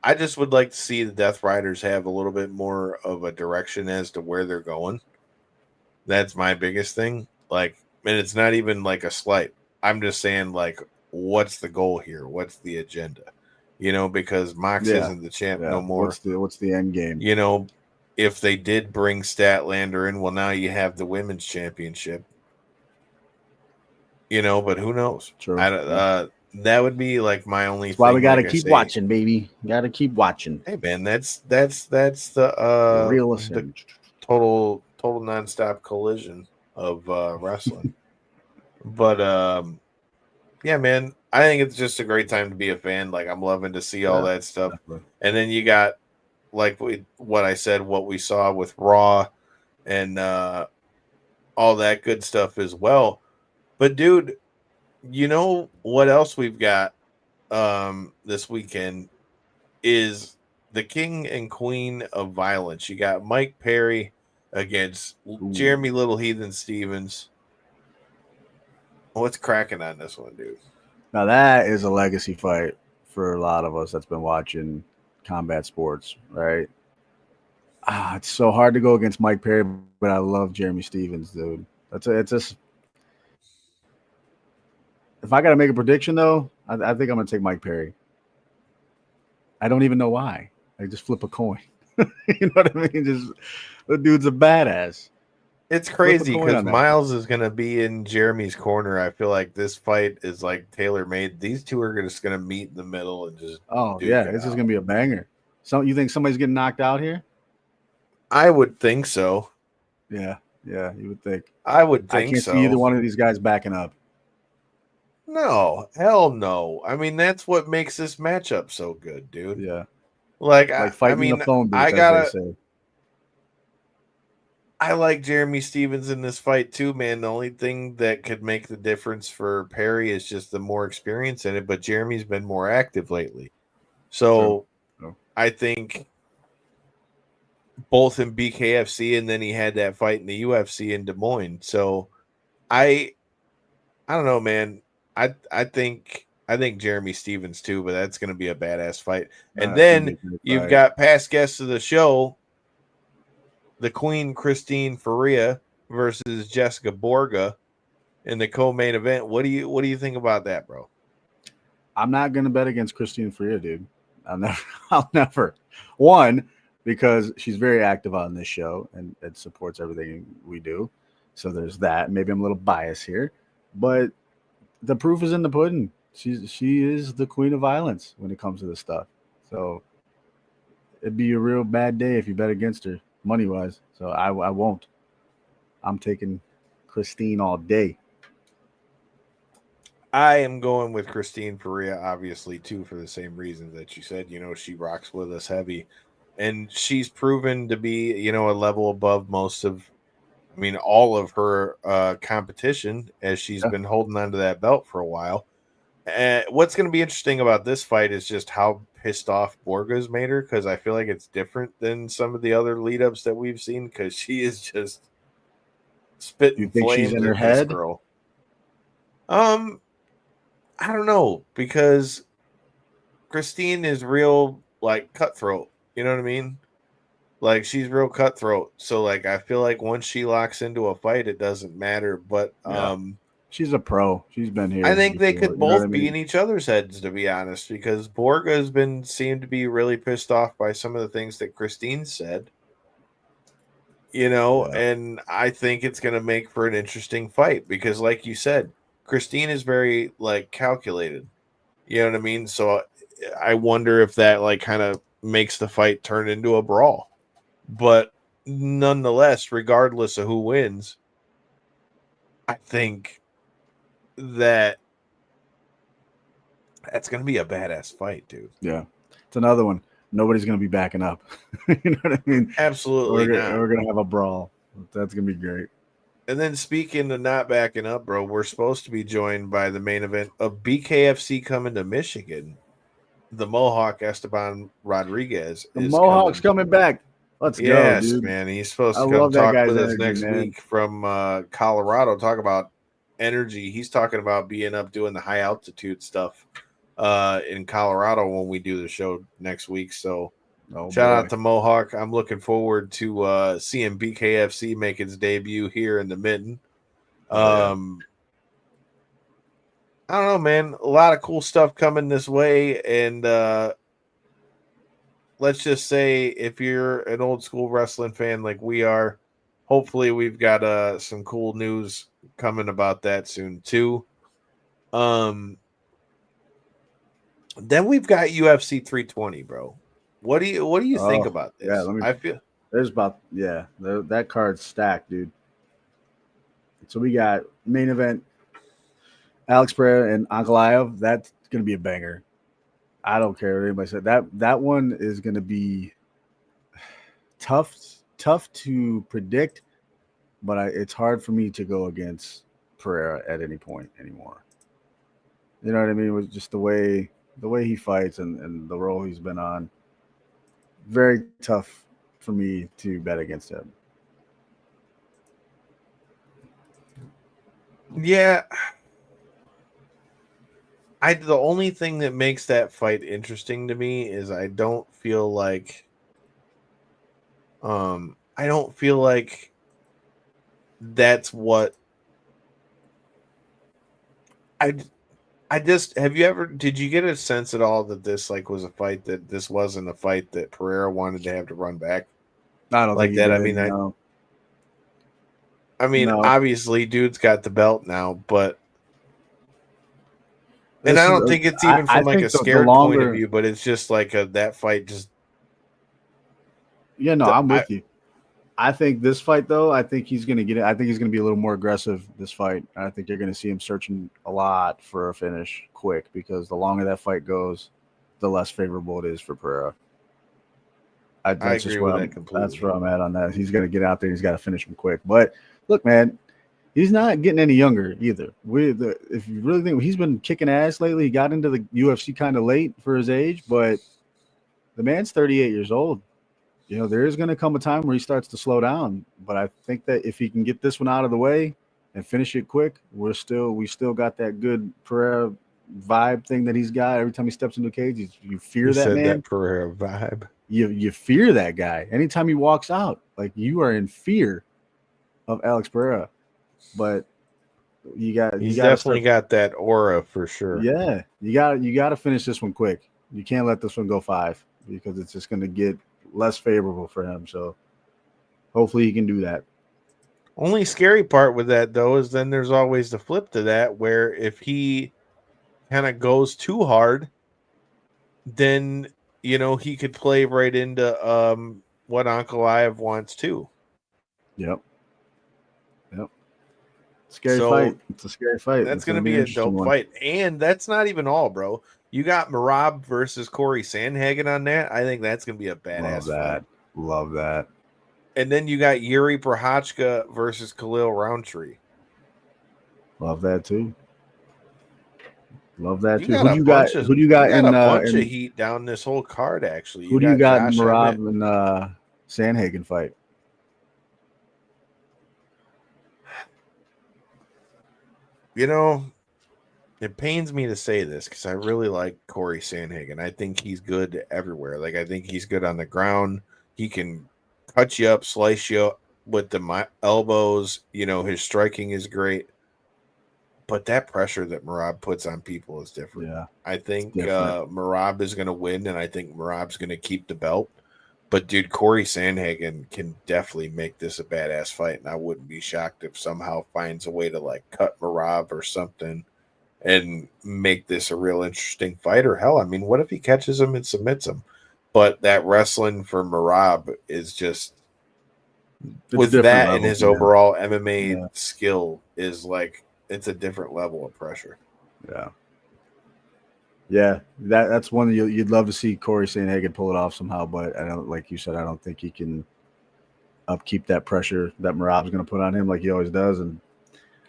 Speaker 2: I just would like to see the Death Riders have a little bit more of a direction as to where they're going. That's my biggest thing. Like, and it's not even like a slight. I'm just saying, like, what's the goal here? What's the agenda? You know, because Mox
Speaker 3: Yeah.
Speaker 2: isn't the champ
Speaker 3: Yeah.
Speaker 2: no more.
Speaker 3: What's the end game?
Speaker 2: You know, if they did bring Statlander in, well, now you have the women's championship. You know, but who knows?
Speaker 3: True.
Speaker 2: That would be like my only.
Speaker 3: That's why we got to
Speaker 2: like
Speaker 3: keep watching, baby. Got to keep watching.
Speaker 2: Hey man, that's the
Speaker 3: Realist.
Speaker 2: the total nonstop collision of wrestling. But yeah, man, I think it's just a great time to be a fan. Like I'm loving to see all that stuff.
Speaker 3: Definitely.
Speaker 2: And then you got like what I said, what we saw with Raw and all that good stuff as well. But dude, you know what else we've got this weekend is the king and queen of violence. You got Mike Perry against Jeremy Little Heathen Stevens. What's cracking on this one, dude?
Speaker 3: Now that is a legacy fight for a lot of us that's been watching combat sports, right? It's so hard to go against Mike Perry, but I love Jeremy Stevens, dude. It's just if I got to make a prediction though, I think I'm gonna take Mike Perry. I don't even know why. I just flip a coin. You know what I mean? Just the dude's a badass.
Speaker 2: It's crazy because Miles is going to be in Jeremy's corner. I feel like this fight is like tailor made. These two are just going to meet in the middle and just.
Speaker 3: It's just going to be a banger. So you think somebody's getting knocked out here?
Speaker 2: I would think so.
Speaker 3: Yeah, you would think.
Speaker 2: I would think
Speaker 3: I can't
Speaker 2: so.
Speaker 3: see either one of these guys backing up.
Speaker 2: No, hell no. I mean, that's what makes this matchup so good, dude.
Speaker 3: Yeah.
Speaker 2: Like
Speaker 3: I mean,
Speaker 2: the
Speaker 3: phone booth,
Speaker 2: I gotta. I like Jeremy Stevens in this fight too, man. The only thing that could make the difference for Perry is just the more experience in it, but Jeremy's been more active lately. So
Speaker 3: True.
Speaker 2: I think both in BKFC and then he had that fight in the UFC in Des Moines. So I don't know, man. I think Jeremy Stevens too, but that's going to be a badass fight. And then you've got past guests of the show, the Queen Christine Faria versus Jessica Borga. in the co-main event. What do you think about that, bro?
Speaker 3: I'm not gonna bet against Christine Freya, dude. I'll never. One, because she's very active on this show and it supports everything we do. So there's that. Maybe I'm a little biased here, but the proof is in the pudding. She is the queen of violence when it comes to this stuff. So it'd be a real bad day if you bet against her money wise. So I won't. I'm taking Christine all day.
Speaker 2: I am going with Christine Perea, obviously, too, for the same reasons that you said. She rocks with us heavy. And she's proven to be, a level above all of her competition as she's been holding onto that belt for a while. What's going to be interesting about this fight is just how pissed off Borga's made her, because I feel like it's different than some of the other lead-ups that we've seen, because she is just spitting
Speaker 3: You think
Speaker 2: flames
Speaker 3: she's in her
Speaker 2: at this
Speaker 3: head?
Speaker 2: girl. I don't know, because Christine is real, like, cutthroat. You know what I mean? Like, she's real cutthroat. So, like, I feel like once she locks into a fight, it doesn't matter. But
Speaker 3: she's a pro. She's been here.
Speaker 2: I think they
Speaker 3: before,
Speaker 2: could both be in each other's heads, to be honest, because Borga has seemed to be really pissed off by some of the things that Christine said. And I think it's going to make for an interesting fight because, like you said, Christine is very, like, calculated. You know what I mean? So I wonder if that, like, kind of makes the fight turn into a brawl. But nonetheless, regardless of who wins, I think that's going to be a badass fight, dude.
Speaker 3: Yeah. It's another one. Nobody's going to be backing up. You know what I mean?
Speaker 2: Absolutely not.
Speaker 3: We're going to have a brawl. That's going to be great.
Speaker 2: And then speaking of not backing up, bro, we're supposed to be joined by the main event of BKFC coming to Michigan. The Mohawk Esteban Rodriguez.
Speaker 3: The Mohawk's coming back. Let's go, dude.
Speaker 2: Man. He's supposed to come talk with us next week from Colorado. Talk about energy. He's talking about being up doing the high altitude stuff in Colorado when we do the show next week. So shout out to Mohawk. I'm looking forward to seeing BKFC make its debut here in the Mitten. I don't know, man. A lot of cool stuff coming this way. And let's just say if you're an old school wrestling fan like we are, hopefully we've got some cool news coming about that soon too. Then we've got UFC 320, bro. What do you think about this?
Speaker 3: Yeah, I feel there's that card's stacked, dude. So we got main event Alex Pereira and Ankalaev. That's gonna be a banger. I don't care what anybody said. That one is gonna be tough to predict, but it's hard for me to go against Pereira at any point anymore. You know what I mean? It was just the way he fights and the role he's been on. Very tough for me to bet against him.
Speaker 2: Yeah. The only thing that makes that fight interesting to me is I don't feel like that's what did you get a sense at all that this was a fight that this wasn't a fight that Pereira wanted to have to run back?
Speaker 3: I don't like that.
Speaker 2: Obviously dude's got the belt now, but I don't think it's even from a scared point of view, but it's just like that fight just.
Speaker 3: Yeah, no, I'm with you. I think this fight, though, I think he's going to get it. I think he's going to be a little more aggressive this fight. I think you're going to see him searching a lot for a finish quick because the longer that fight goes, the less favorable it is for Pereira.
Speaker 2: I agree with that completely.
Speaker 3: That's where I'm at on that. He's going to get out there. He's got to finish him quick. But look, man, he's not getting any younger either. If you really think he's been kicking ass lately, he got into the UFC kind of late for his age, but the man's 38 years old. You know, there is going to come a time where he starts to slow down, but I think that if he can get this one out of the way and finish it quick, we still got that good Pereira vibe thing that he's got. Every time he steps into a cage, you fear that man.
Speaker 2: That Pereira vibe.
Speaker 3: You fear that guy. Anytime he walks out, like you are in fear of Alex Pereira. But
Speaker 2: He's definitely got that aura for sure.
Speaker 3: Yeah, you got to finish this one quick. You can't let this one go 5 because it's just going to get less favorable for him. So hopefully he can do that.
Speaker 2: Only scary part with that though is then there's always the flip to that where if he kind of goes too hard, then he could play right into what Ankalaev wants too.
Speaker 3: Yep. Scary fight. It's a scary fight.
Speaker 2: That's going to be a dope fight. And that's not even all, bro. You got Merab versus Corey Sandhagen on that. I think that's going to be a badass fight.
Speaker 3: Love that.
Speaker 2: And then you got Yuri Prochazka versus Khalil Roundtree.
Speaker 3: Love that too. Who do you got in
Speaker 2: a bunch of heat down this whole card? Actually,
Speaker 3: who do you got in Merab and Sandhagen fight?
Speaker 2: It pains me to say this because I really like Corey Sandhagen. I think he's good everywhere. Like I think he's good on the ground. He can cut you up, slice you up with the elbows. His striking is great. But that pressure that Merab puts on people is different.
Speaker 3: Yeah,
Speaker 2: I think Merab is going to win, and I think Merab's going to keep the belt. But, dude, Corey Sandhagen can definitely make this a badass fight, and I wouldn't be shocked if somehow finds a way to, cut Merab or something and make this a real interesting fight. Or, hell, I mean, what if he catches him and submits him? But that wrestling for Merab is just – with that and his overall MMA skill is, it's a different level of pressure.
Speaker 3: Yeah, that's one you'd love to see Corey Sandhagen pull it off somehow, but I don't, like you said, I don't think he can upkeep that pressure that Merab's going to put on him like he always does, and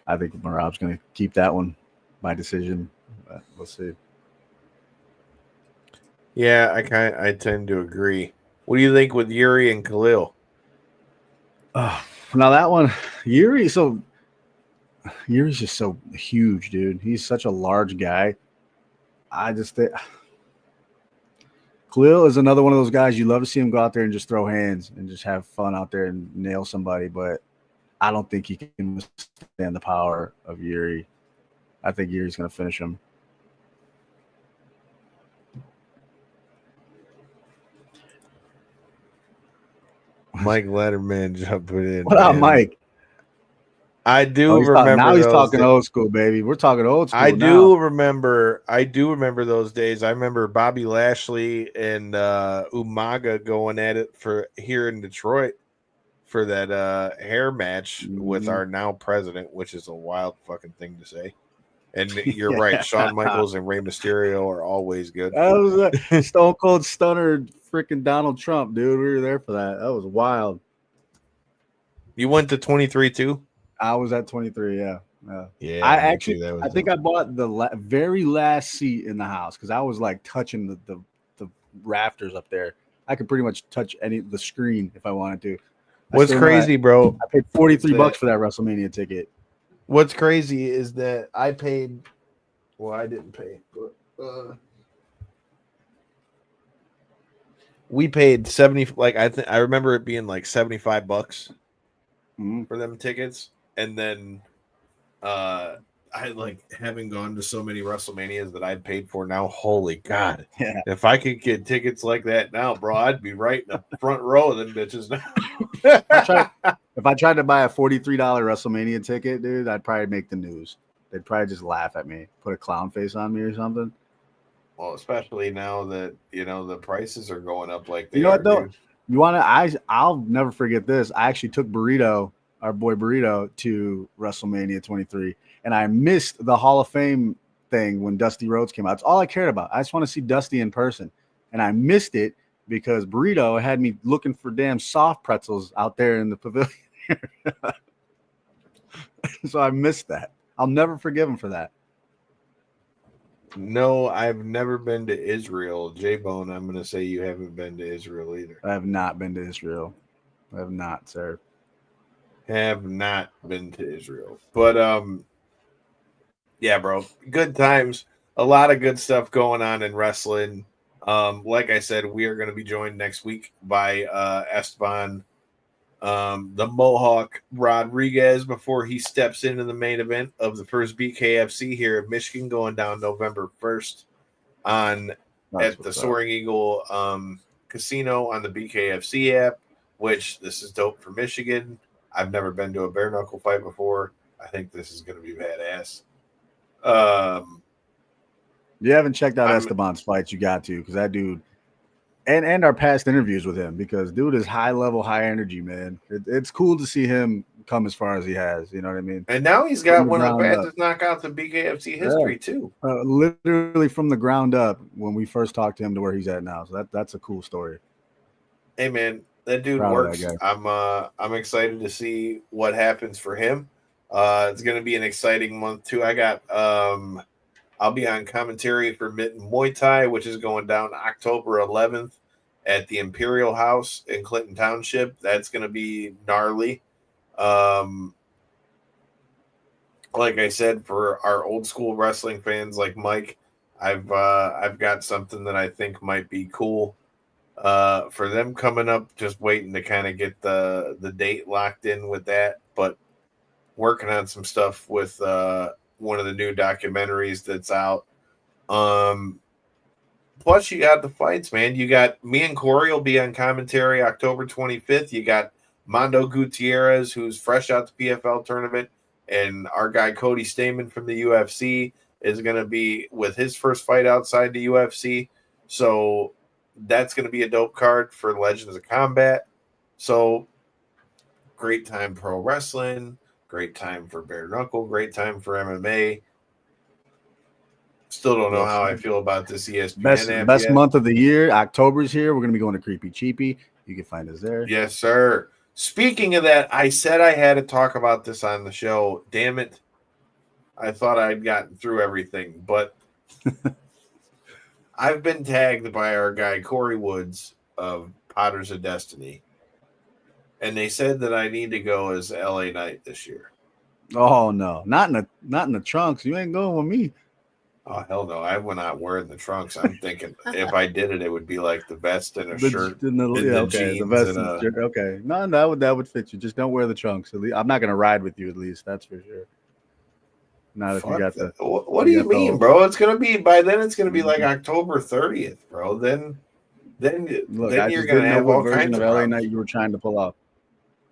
Speaker 3: I think Merab's going to keep that one by decision. But we'll see.
Speaker 2: Yeah, I tend to agree. What do you think with Yuri and Khalil?
Speaker 3: Now that one, Yuri's just so huge, dude. He's such a large guy. I just think Khalil is another one of those guys you love to see him go out there and just throw hands and just have fun out there and nail somebody, but I don't think he can withstand the power of Yuri. I think Yuri's going to finish him.
Speaker 2: Mike Letterman jumping in.
Speaker 3: What up, Mike?
Speaker 2: I do remember.
Speaker 3: Now he's talking old school, baby. We're talking old school.
Speaker 2: I do remember those days. I remember Bobby Lashley and Umaga going at it for here in Detroit for that hair match with our now president, which is a wild fucking thing to say. And you're right, Shawn Michaels and Rey Mysterio are always good.
Speaker 3: That was a Stone Cold Stunner, freaking Donald Trump, dude. We were there for that. That was wild.
Speaker 2: You went to 23 too?
Speaker 3: I was at 23, yeah.
Speaker 2: Yeah.
Speaker 3: I think I bought the very last seat in the house because I was touching the rafters up there. I could pretty much touch the screen if I wanted to.
Speaker 2: What's crazy, bro?
Speaker 3: I paid $43 for that WrestleMania ticket.
Speaker 2: What's crazy is that I paid. Well, I didn't pay, but we paid 70. I remember it being $75 for them tickets. And then I having gone to so many WrestleManias that I'd paid for now. Holy God.
Speaker 3: Yeah.
Speaker 2: If I could get tickets like that now, bro, I'd be right in the front row of them bitches now.
Speaker 3: If I tried to buy a $43 WrestleMania ticket, dude, I'd probably make the news. They'd probably just laugh at me, put a clown face on me or something.
Speaker 2: Well, especially now that, the prices are going up like they
Speaker 3: You know
Speaker 2: are,
Speaker 3: what, though?
Speaker 2: dude.
Speaker 3: You want to? I'll never forget this. I actually took our boy Burrito, to WrestleMania 23, and I missed the Hall of Fame thing when Dusty Rhodes came out. It's all I cared about. I just want to see Dusty in person, and I missed it because Burrito had me looking for damn soft pretzels out there in the pavilion. So I missed that. I'll never forgive him for that.
Speaker 2: No, I've never been to Israel. J-Bone, I'm going to say you haven't been to Israel either.
Speaker 3: I have not been to Israel. I have not, sir.
Speaker 2: Have not been to Israel. But, yeah, bro. Good times. A lot of good stuff going on in wrestling. Like I said, we are going to be joined next week by Esteban The Mohawk Rodriguez before he steps into the main event of the first BKFC here in Michigan, going down November 1st at the Soaring Eagle Casino on the BKFC app, which this is dope for Michigan. I've never been to a bare knuckle fight before. I think this is going to be badass.
Speaker 3: You haven't checked out Esteban's fights, you got to, because that dude, and our past interviews with him, because dude is high level, high energy, man. It's cool to see him come as far as he has. You know what I mean?
Speaker 2: And now he's got one of the fastest knockouts in BKFC history too.
Speaker 3: Literally from the ground up when we first talked to him to where he's at now. So that's a cool story.
Speaker 2: Hey man, that dude works. I'm excited to see what happens for him. It's going to be an exciting month too. I got I'll be on commentary for Mitten Muay Thai, which is going down October 11th at the Imperial House in Clinton Township. That's going to be gnarly. Like I said, for our old school wrestling fans like Mike, I've got something that I think might be cool for them coming up. Just waiting to kind of get the date locked in with that, but working on some stuff with one of the new documentaries that's out. Plus, you got the fights, man. You got me and Corey will be on commentary October 25th. You got Mondo Gutierrez, who's fresh out the PFL tournament, and our guy Cody Stamen from the UFC is going to be with his first fight outside the UFC. So that's going to be a dope card for Legends of Combat. So great time pro wrestling. Great time for bare knuckle. Great time for MMA. Still don't know how I feel about this ESPN
Speaker 3: best month of the year. October's here. We're going to be going to Creepy Cheapy. You can find us there.
Speaker 2: Yes, sir. Speaking of that, I said I had to talk about this on the show. Damn it. I thought I'd gotten through everything, but I've been tagged by our guy Corey Woods of Potters of Destiny. And they said that I need to go as LA Knight this year.
Speaker 3: Oh no, not in the trunks. You ain't going with me.
Speaker 2: Oh hell no! I went out wearing the trunks. I'm thinking if I did it, it would be like the vest and a shirt.
Speaker 3: The vest and shirt. Okay, no, that would fit you. Just don't wear the trunks. At least, I'm not gonna ride with you. At least that's for sure. Not if you got the.
Speaker 2: What do you mean, bro? It's gonna be by then. It's gonna be like October 30th, bro. Then you're gonna have all kinds of
Speaker 3: LA Knight you were trying to pull off.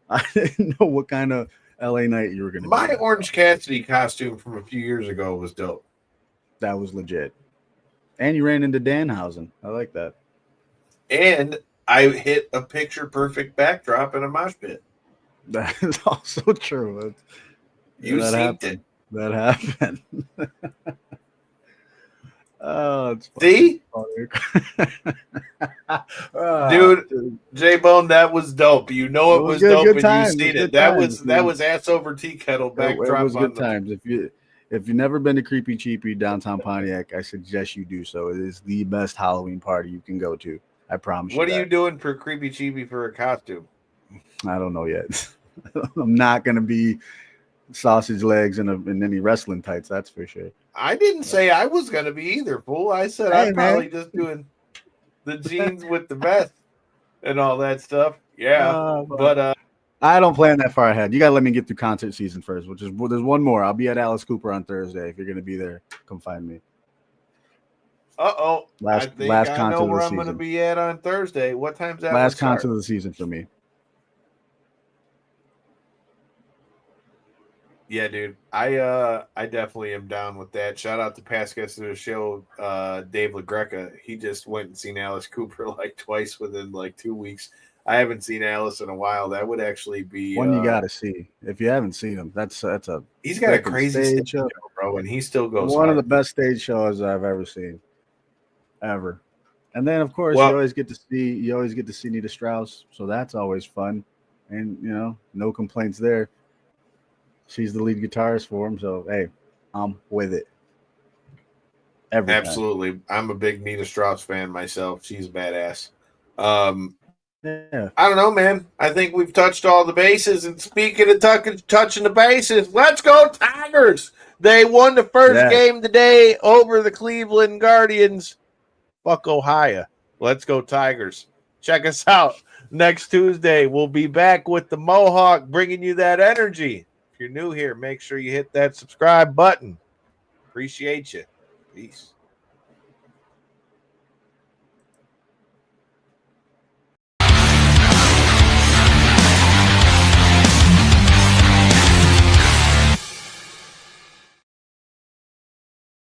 Speaker 3: I didn't know what kind of LA Knight you were going to do.
Speaker 2: My Orange Cassidy costume from a few years ago was dope.
Speaker 3: That was legit. And you ran into Danhausen. I like that.
Speaker 2: And I hit a picture-perfect backdrop in a mosh pit.
Speaker 3: That is also true.
Speaker 2: You seen it.
Speaker 3: That happened. Oh, it's
Speaker 2: see, dude, J-Bone, that was dope. You know it was dope, and you seen it. That was ass over tea kettle backdrop.
Speaker 3: It was good times. If you've never been to Creepy Cheapy downtown Pontiac, I suggest you do so. It is the best Halloween party you can go to. I promise you.
Speaker 2: What are you doing for Creepy Cheapy for a costume?
Speaker 3: I don't know yet. I'm not gonna be sausage legs in any wrestling tights, that's for sure.
Speaker 2: I didn't say I was going to be either, fool. I said I'm probably just doing the jeans with the vest and all that stuff. Yeah, but
Speaker 3: I don't plan that far ahead. You got to let me get through concert season first, there's one more. I'll be at Alice Cooper on Thursday. If you're going to be there, come find me.
Speaker 2: I think I know where I'm going to be at on Thursday. What time's that?
Speaker 3: Last concert of the season for me.
Speaker 2: Yeah, dude. I definitely am down with that. Shout out to past guest of the show, Dave LaGreca. He just went and seen Alice Cooper like twice within like 2 weeks. I haven't seen Alice in a while. That would actually be
Speaker 3: one you got to see. If you haven't seen him, that's a
Speaker 2: he's got a crazy stage show, bro, and he still goes
Speaker 3: one of the best stage shows I've ever seen, ever. And then of course you always get to see Nita Strauss, so that's always fun, and no complaints there. She's the lead guitarist for him, so hey, I'm with it.
Speaker 2: Absolutely. I'm a big Nita Strauss fan myself. She's badass.
Speaker 3: Yeah.
Speaker 2: I don't know, man. I think we've touched all the bases. And speaking of touching the bases, let's go Tigers. They won the first game today over the Cleveland Guardians. Fuck Ohio. Let's go Tigers. Check us out. next Tuesday. We'll be back with the Mohawk, bringing you that energy. If you're new here, make sure you hit that subscribe button. Appreciate you. Peace.